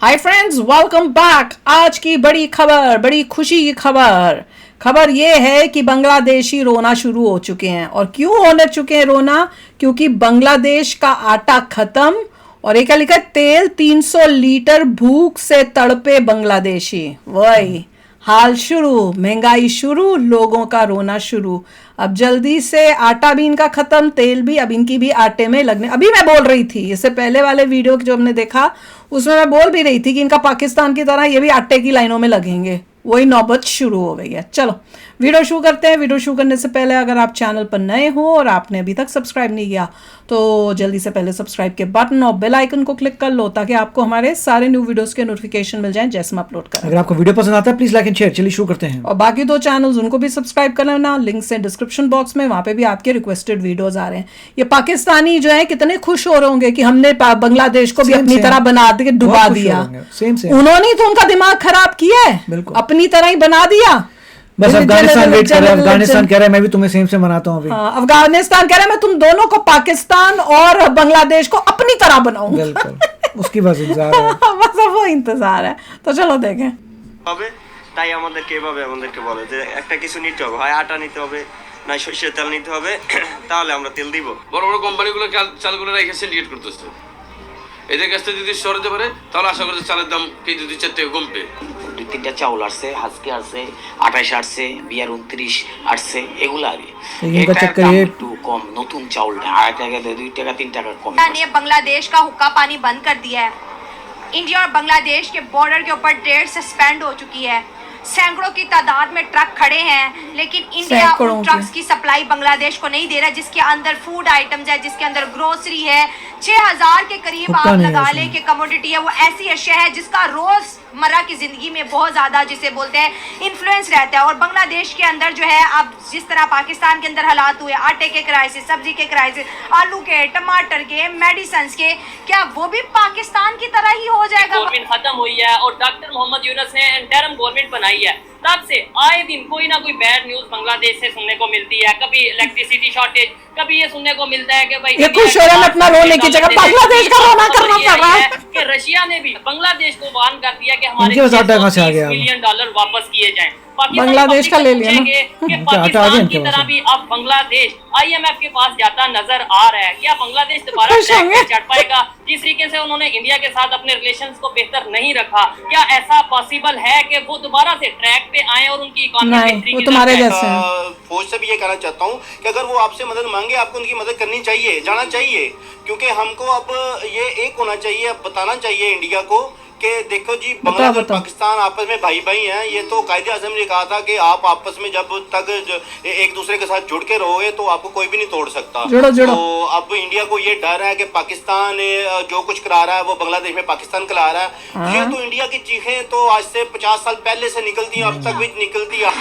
Hi friends, welcome back. आज की बड़ी खबर, बड़ी खुशी की खबर ये है कि बांग्लादेशी रोना शुरू हो चुके हैं। और क्यों होने चुके हैं रोना? क्योंकि बांग्लादेश का आटा खत्म और एक लिखा तेल 300 लीटर भूख से तड़पे बांग्लादेशी। वही हाल शुरू, महंगाई शुरू, लोगों का रोना शुरू। अब जल्दी से आटा भी इनका खत्म, तेल भी, अब इनकी भी आटे में लगने। अभी मैं बोल रही थी, इससे पहले वाले वीडियो जो हमने देखा उसमें मैं बोल भी रही थी कि इनका पाकिस्तान की तरह ये भी आटे की लाइनों में लगेंगे। वही नौबत शुरू हो गई है। चलो वीडियो शुरू करते हैं। वीडियो शुरू करने से पहले अगर आप चैनल पर नए हो और आपने अभी तक सब्सक्राइब नहीं किया तो जल्दी से पहले सब्सक्राइब के बटन और बेल आइकन को क्लिक कर लो ताकि आपको हमारे सारे न्यू वीडियोस के नोटिफिकेशन मिल जाएं जैसे हम अपलोड करें। अगर आपको वीडियो पसंद आता है प्लीज लाइक एंड शेयर। चलिए शुरू करते हैं। और बाकी दो चैनल्स उनको भी सब्सक्राइब कर लेना, लिंक से डिस्क्रिप्शन बॉक्स में, वहां पे भी आपके रिक्वेस्टेड वीडियोस आ रहे हैं। ये पाकिस्तानी जो है कितने खुश हो रहे होंगे कि हमने बांग्लादेश को भी अपनी तरह बना के डुबा दिया। उन्होंने तो उनका दिमाग खराब किया है, अपनी तरह ही बना दिया। बस अफगानिस्तान वेट कर रहा है। अफगानिस्तान कह रहा है मैं भी तुम्हें सेम से मनाता हूं अभी। अफगानिस्तान कह रहा है मैं तुम दोनों को, पाकिस्तान और बांग्लादेश को अपनी तरह बनाऊं। बिल्कुल उसकी बस इंतजार है। बस वो इंतजार है। तो चलो देखें। তাই আমাদেরকে এভাবে আমাদেরকে বলে যে একটা কিছু নিতে হবে, হয় আটা নিতে হবে না সরষের তেল নিতে হবে, তাহলে আমরা তেল দিব। বড় বড় কোম্পানিগুলো চালগুলো রেখে সিন্ডিকেট করতেছে। এদের কাছ থেকে যদি সরতে পারে তাহলে আশা করি চালের দাম কেজি 2-4 টাকা কমবে। 2-3টা চাউল আসছে, হাজকে আসছে, 28 আসছে, বিয়ার 29 আসছে, এগুলো আর একটু কম। নতুন চাউলটা 8 টাকা 2 টাকা 3 টাকা কম। ने बांग्लादेश का हुक्का पानी बंद कर दिया है। इंडिया और बांग्लादेश के बॉर्डर के ऊपर ट्रेड सस्पेंड हो चुकी है। सैकड़ों की तादाद में ट्रक खड़े हैं, लेकिन इंडिया उन ट्रक्स की सप्लाई बांग्लादेश को नहीं दे रहा, जिसके अंदर फूड आइटम्स है, जिसके अंदर ग्रोसरी है। 6000 के करीब आप लगा लें कि कमोडिटी है। वो ऐसी अशिया है जिसका रोजमर्रा की जिंदगी में बहुत ज्यादा, जिसे बोलते हैं, इन्फ्लुएंस रहता है। और बांग्लादेश के अंदर जो है, अब जिस तरह पाकिस्तान के अंदर हालात हुए, आटे के क्राइसिस, सब्जी के क्राइसिस, आलू के, टमाटर के, मेडिसिन के, क्या वो भी पाकिस्तान की तरह ही हो जाएगा? गवर्नमेंट खत्म हुई है और डॉक्टर मोहम्मद यूनुस ने इंटरिम गवर्नमेंट बनाई है। तब से आए दिन कोई ना कोई बैड न्यूज बांग्लादेश से सुनने को मिलती है। कभी इलेक्ट्रिसिटी शॉर्टेज, कभी ये सुनने को मिलता है कि भाई खुश हो रहे हैं अपना रोने की जगह बांग्लादेश का रोना करना पड़ रहा है कि रशिया ने भी बांग्लादेश को वार्न कर दिया कि हमारे $30 मिलियन वापस किए जाएं। बांग्लादेश का ले लिया ना कि पाकिस्तान की तरह भी अब बांग्लादेश IMF के पास जाता नजर आ रहा है। क्या बांग्लादेश दोबारा ट्रैक पे चढ़ पाएगा? जिस तरीके से उन्होंने इंडिया के साथ अपने रिलेशंस को बेहतर नहीं रखा, क्या ऐसा पॉसिबल है कि वो दोबारा से ट्रैक पे आए और उनकी इकोनॉमी? वो तुम्हारे जैसे फौज से भी ये कहना चाहता हूँ कि अगर वो आपसे मदद मांगे, आपको उनकी मदद करनी चाहिए, जाना चाहिए, क्योंकि हमको अब ये एक होना चाहिए, अब बताना चाहिए इंडिया को कि देखो जी, बांग्लादेश और पाकिस्तान आपस में भाई भाई हैं। ये तो कायदे आज़म ने कहा था कि आप आपस में जब तक एक दूसरे के साथ जुड़ के रहोगे तो आपको कोई भी नहीं तोड़ सकता। जुड़ो। तो अब इंडिया को ये डर है कि पाकिस्तान जो कुछ करा रहा है वो बांग्लादेश में पाकिस्तान करा रहा है। ये तो इंडिया की चीखें तो आज से 50 साल पहले से निकलती हैं, अब तक भी निकलती है।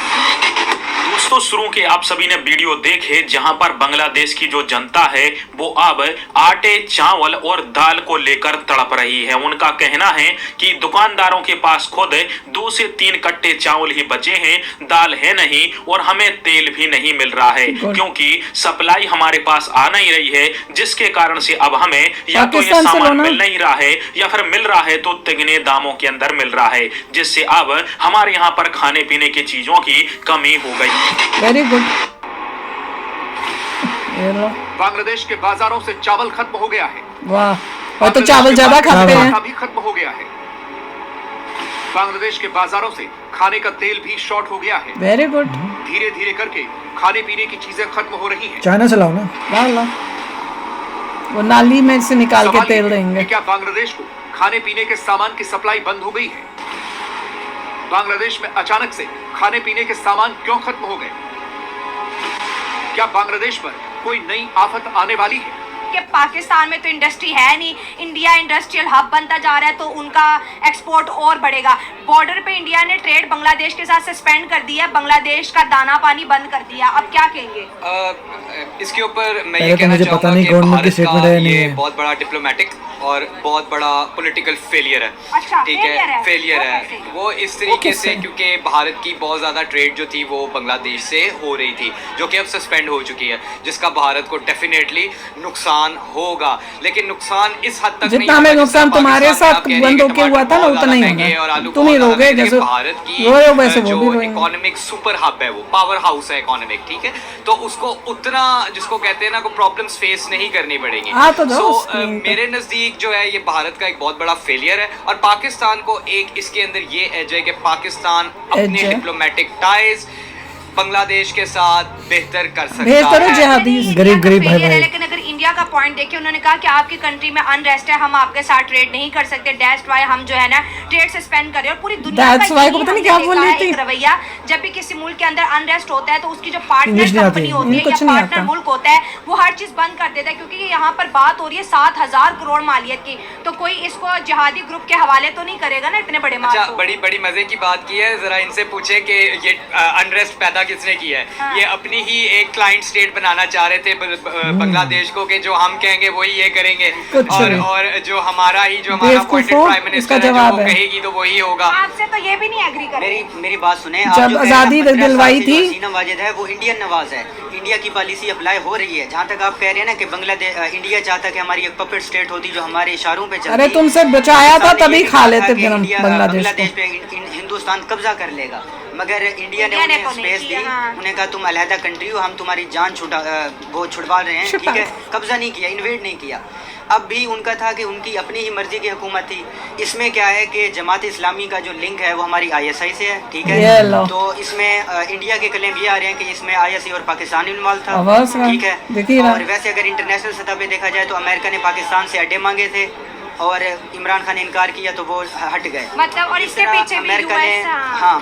दोस्तों, शुरू के आप सभी ने वीडियो देखे जहां पर बांग्लादेश की जो जनता है वो अब आटे, चावल और दाल को लेकर तड़प रही है। उनका कहना है कि दुकानदारों के पास खुद 2 से 3 कट्टे चावल ही बचे हैं, दाल है नहीं और हमें तेल भी नहीं मिल रहा है, क्योंकि सप्लाई हमारे पास आ नहीं रही है, जिसके कारण से अब हमें या तो ये सामान मिल नहीं रहा है या फिर मिल रहा है तो तिगने दामों के अंदर मिल रहा है, जिससे अब हमारे यहाँ पर खाने पीने की चीजों की कमी हो गई। Very good. बांग्लादेश के बाजारों से चावल खत्म हो गया है। वाह, और तो चावल ज्यादा खाते हैं। भी खत्म हो गया है। बांग्लादेश के बाजारों से खाने का तेल भी शॉर्ट हो गया है। Very good. धीरे धीरे करके खाने पीने की चीजें खत्म हो रही हैं। चाइना से लाओ ना, ला वो नाली में से निकाल के तेल देंगे। क्या बांग्लादेश को खाने पीने के सामान की सप्लाई बंद हो गई है? बांग्लादेश में अचानक से खाने पीने के सामान क्यों खत्म हो गए? क्या बांग्लादेश पर कोई नई आफत आने वाली है? कि पाकिस्तान में तो इंडस्ट्री है नहीं, इंडिया इंडस्ट्रियल हब बनता जा रहा है, तो उनका एक्सपोर्ट और बढ़ेगा। बॉर्डर पे इंडिया ने ट्रेड बांग्लादेश के साथ सस्पेंड कर दिया, बांग्लादेश का दाना पानी बंद कर दिया। अब क्या कहेंगे इसके ऊपर? मैं ये कहना चाहूँगा कि भारत का ये बहुत बड़ा डिप्लोमेटिक और बहुत बड़ा पॉलिटिकल फेलियर है। अच्छा, ठीक है, फेलियर है वो इस तरीके से क्योंकि भारत की बहुत ज़्यादा ट्रेड जो थी वो बांग्लादेश से हो रही थी, जो कि अब सस्पेंड हो चुकी है, जिसका भारत को डेफिनेटली नुकसान नुकसान होगा, लेकिन नुकसान इस हद तक जितना हमें नुकसान तुम्हारे साथ बंद होके हुआ था ना उतना ही होगा, तुम ही रोगे जैसे भारत की रोए हो वैसे वो जो भी रोएंगे। इकोनॉमिक सुपर हब है, वो पावर हाउस है इकोनॉमिक, ठीक है, तो उसको उतना जिसको कहते हैं ना को प्रॉब्लम्स फेस नहीं करनी पड़ेंगी। तो जाओ स्क्रीन पे। मेरे नजदीक जो है ये भारत का एक बहुत बड़ा फेलियर है, और पाकिस्तान को एक इसके अंदर ये एज है कि पाकिस्तान अपने डिप्लोमेटिक टाइज बांग्लादेश के साथ बेहतर कर सकता बेहतर है। जिहादी गरीब गरीब भाई भाई। लेकिन अगर इंडिया का पॉइंट देखिए, उन्होंने कहा कि आपकी कंट्री में अनरेस्ट है, हम आपके साथ ट्रेड नहीं कर सकते, दैट्स व्हाई हम जो है ना ट्रेड सस्पेंड कर रहे हैं। और पूरी दुनिया That's का why यही को पता नहीं हमने क्या देखा बोल रही है, थी। एक रवैया जब भी किसी मुल्क के अंदर अनरेस्ट होता है तो उसकी जो पार्टनर इंग्लिश नहीं आती, कंपनी होती है इनको या कुछ नहीं पार्टनर आता। मुल्क होता है वो हर चीज बंद कर देता है, क्योंकि यहाँ पर बात हो रही है 7,000 करोड़ मालियत की, तो कोई इसको जिहादी ग्रुप के हवाले तो नहीं करेगा ना इतने बड़े अच्छा, माल। बड़ी बड़ी मजे की बात की है, जरा इनसे पूछे कि ये अनरेस्ट पैदा किसने किया है। हाँ। ये अपनी ही एक क्लाइंट स्टेट बनाना चाह रहे थे बांग्लादेश को, कि जो हम कहेंगे वही ये करेंगे, और जो हमारा ही जो हमारा अपॉइंटेड प्राइम मिनिस्टर है जो वो कहेगी तो वही होगा। आपसे तो ये भी नहीं एग्री कर। मेरी बात सुने, जब आजादी दिलवाई थी हसीना वाजिद है वो इंडियन नवाज है, इंडिया की पॉलिसी अप्लाई हो रही है। जहाँ तक आप कह रहे हैं ना कि बांग्लादेश इंडिया चाहता कि हमारी एक पपेट स्टेट होती जो हमारे इशारों पे चलती। अरे तुमसे बचाया था तभी खा लेते फिर हम बांग्लादेश पे हिंदुस्तान कब्जा कर लेगा, मगर इंडिया ने उन्हें स्पेस दी। उन्हें कहा तुम अलहदा कंट्री हो, हम तुम्हारी जान छुड़वा रहे हैं, ठीक है, कब्जा नहीं किया, इन्वेड नहीं किया। अब भी उनका था कि उनकी अपनी ही मर्जी की हुकूमत थी। इसमें क्या है कि जमात इस्लामी का जो लिंक है वो हमारी ISI से है, ठीक है, तो इसमें इंडिया के क्लेम ये आ रहे हैं कि इसमें ISI और पाकिस्तान इन्वॉल्व था, ठीक है। और वैसे अगर इंटरनेशनल सतह पे देखा जाए तो अमेरिका ने पाकिस्तान से अड्डे मांगे थे और इमरान खान ने इनकार किया तो वो हट गए। मतलब और इसके पीछे भी अमेरिका ने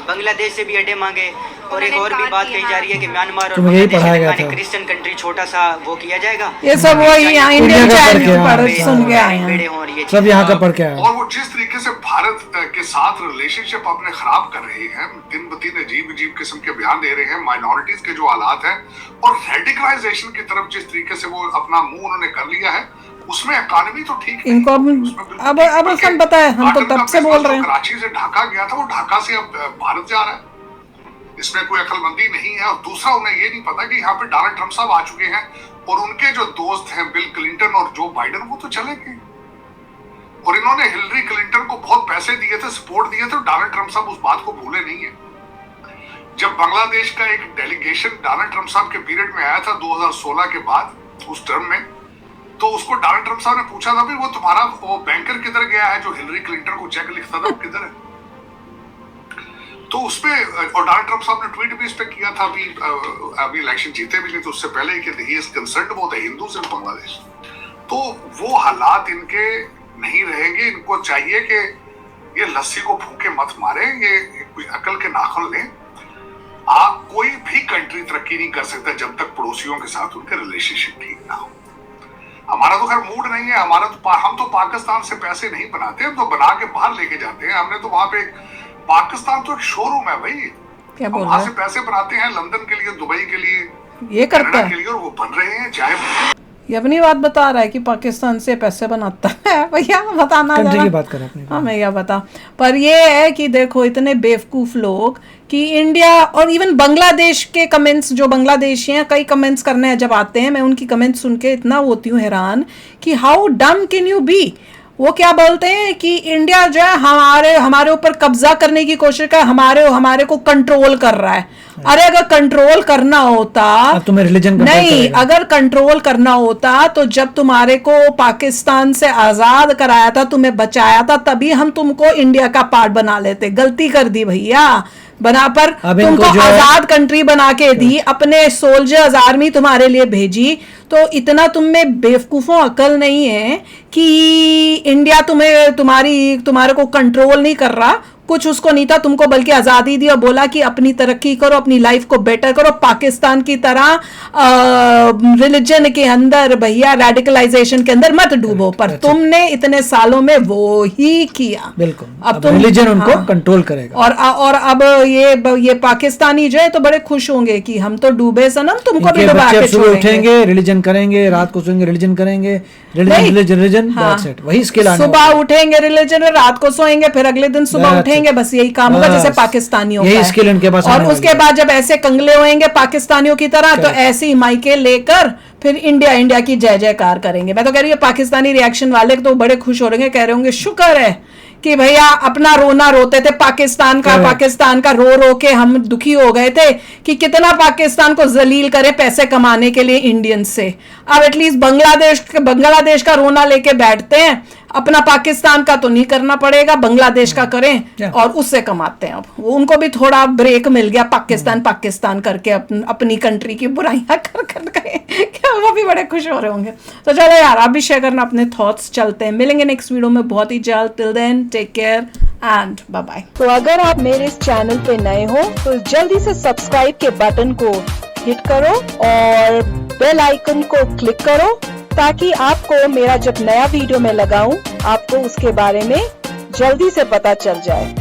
बांग्लादेश से भी अड्डे मांगे। और एक और भी बात कही जा रही है कि म्यांमार और बांग्लादेश क्रिश्चियन कंट्री छोटा सा वो किया जाएगा। ये सब वही यहाँ इंडियन चैनल पर सुन के आए हैं, सब यहाँ का पढ़ के आए। और वो जिस तरीके से भारत के साथ रिलेशनशिप अपने खराब कर रहे हैं, दिन ब दिन अजीब अजीब किस्म के बयान दे रहे हैं, माइनॉरिटीज के जो हालात हैं और रेडिकलाइजेशन की तरफ जिस तरीके से वो अपना मुंह उन्होंने कर लिया है, उसमें इकोनॉमी तो ठीक है। इनको अब सब पता है, हम तो तब से बोल रहे हैं। कराची से ढाका गया था, वो ढाका से अब भारत जा रहा है, इसमें कोई अक्लमंदी नहीं है। और दूसरा, उन्हें ये नहीं पता कि यहाँ पे डोनाल्ड ट्रंप साहब आ चुके हैं और उनके जो दोस्त हैं बिल क्लिंटन और जो बाइडेन, वो तो चले गए और इन्होंने हिलरी क्लिंटन को बहुत पैसे दिए थे, सपोर्ट दिए थे। डोनाल्ड ट्रंप साहब उस बात को भूले नहीं है। जब बांग्लादेश का एक डेलीगेशन डोनाल्ड ट्रंप साहब के पीरियड में आया था 2016 के बाद, उस टर्म में, तो उसको डोनाल्ड ट्रंप साहब ने पूछा था, भाई वो तुम्हारा वो बैंकर किधर गया है जो हिलरी क्लिंटन को चेक लिखता था, किधर है? तो उसपे और डोनाल्ड ट्रंप साहब ने ट्वीट भी इस पे किया था अभी इलेक्शन जीते भी नहीं तो उससे पहले ही कि he is concerned about the Hindus in Bangladesh. तो वो हालात इनके नहीं रहेंगे। इनको चाहिए कि ये लस्सी को भूखे मत मारे, ये कोई अकल के नाखुन लें। आप कोई भी कंट्री तरक्की नहीं कर सकता जब तक पड़ोसियों के साथ उनके रिलेशनशिप ठीक ना हो। हमारा तो खैर मूड नहीं है, हमारा तो हम तो पाकिस्तान से पैसे नहीं बनाते, हम तो बना के बाहर लेके जाते हैं। हमने तो वहां पे पाकिस्तान तो एक शोरूम है भाई, क्या बोल वहां से पैसे बनाते हैं लंदन के लिए, दुबई के लिए, ये करता है के लिए, और वो बन रहे हैं। चाहे ये अपनी बात बता रहा है कि पाकिस्तान से पैसे बनाता है, भैया बताना कंट्री की बात कर अपनी। हाँ भैया बता। पर ये है कि देखो इतने बेवकूफ लोग कि इंडिया और इवन बांग्लादेश के कमेंट्स, जो बांग्लादेशी हैं, कई कमेंट्स करने जब आते हैं, मैं उनकी कमेंट्स सुन के इतना होती हूँ हैरान कि हाउ डम कैन यू बी। वो क्या बोलते हैं कि इंडिया जो है हमारे ऊपर कब्जा करने की कोशिश कर, हमारे को कंट्रोल कर रहा है। अरे अगर कंट्रोल करना होता, तुम्हें रिलीजन नहीं, अगर कंट्रोल करना होता तो जब तुम्हारे को पाकिस्तान से आजाद कराया था, तुम्हें बचाया था, तभी हम तुमको इंडिया का पार्ट बना लेते। गलती कर दी भैया, बना पर तुमको आजाद कंट्री बना के दी, अपने सोल्जर्स आर्मी तुम्हारे लिए भेजी, तो इतना तुम में बेवकूफों अकल नहीं है कि इंडिया तुम्हारे को कंट्रोल नहीं कर रहा। कुछ उसको नहीं था, तुमको बल्कि आज़ादी दी और बोला कि अपनी तरक्की करो, अपनी लाइफ को बेटर करो, पाकिस्तान की तरह रिलीजन के अंदर भैया रेडिकलाइजेशन के अंदर मत डूबो। पर तुमने इतने सालों में वो ही किया। बिल्कुल, अब तुम रिलीजन उनको कंट्रोल करेगा। और अब ये पाकिस्तानी जो है तो बड़े खुश होंगे कि हम तो डूबे सनम, तुमको भी डुबा के छोड़ेंगे। उठेंगे रिलीजन करेंगे, रात को सोएंगे रिलीजन करेंगे, रिलीजन वही स्किल। सुबह उठेंगे रिलीजन, रात को सोएंगे, फिर अगले दिन सुबह उठेंगे रहेंगे, बस यही काम होगा जैसे पाकिस्तानियों यही का स्किल इनके पास और उसके बाद जब ऐसे कंगले होंगे पाकिस्तानियों की तरह तो ऐसे ही माइके लेकर फिर इंडिया की जय जयकार करेंगे। मैं तो कह रही हूँ पाकिस्तानी रिएक्शन वाले तो बड़े खुश हो रहे हैं, कह रहे होंगे शुक्र है कि भैया अपना रोना रोते थे पाकिस्तान का रो रो के हम दुखी हो गए थे कि कितना पाकिस्तान को जलील करे पैसे कमाने के लिए इंडियन से। अब एटलीस्ट बांग्लादेश का रोना लेके बैठते हैं, अपना पाकिस्तान का तो नहीं करना पड़ेगा, बांग्लादेश का करें और उससे कमाते हैं। अब उनको भी थोड़ा ब्रेक मिल गया पाकिस्तान करके अपनी कंट्री की बुराइयां कर गए, क्या वो भी बड़े खुश हो रहे होंगे। तो चलो यार आप भी शेयर करना अपने थॉट्स, चलते हैं, मिलेंगे नेक्स्ट वीडियो में बहुत ही जल्द। Till then take care and bye bye. तो अगर आप मेरे इस चैनल पे नए हो तो जल्दी से सब्सक्राइब के बटन को हिट करो और बेल आइकन को क्लिक करो ताकि आपको मेरा जब नया वीडियो मैं लगाऊं आपको उसके बारे में जल्दी से पता चल जाए।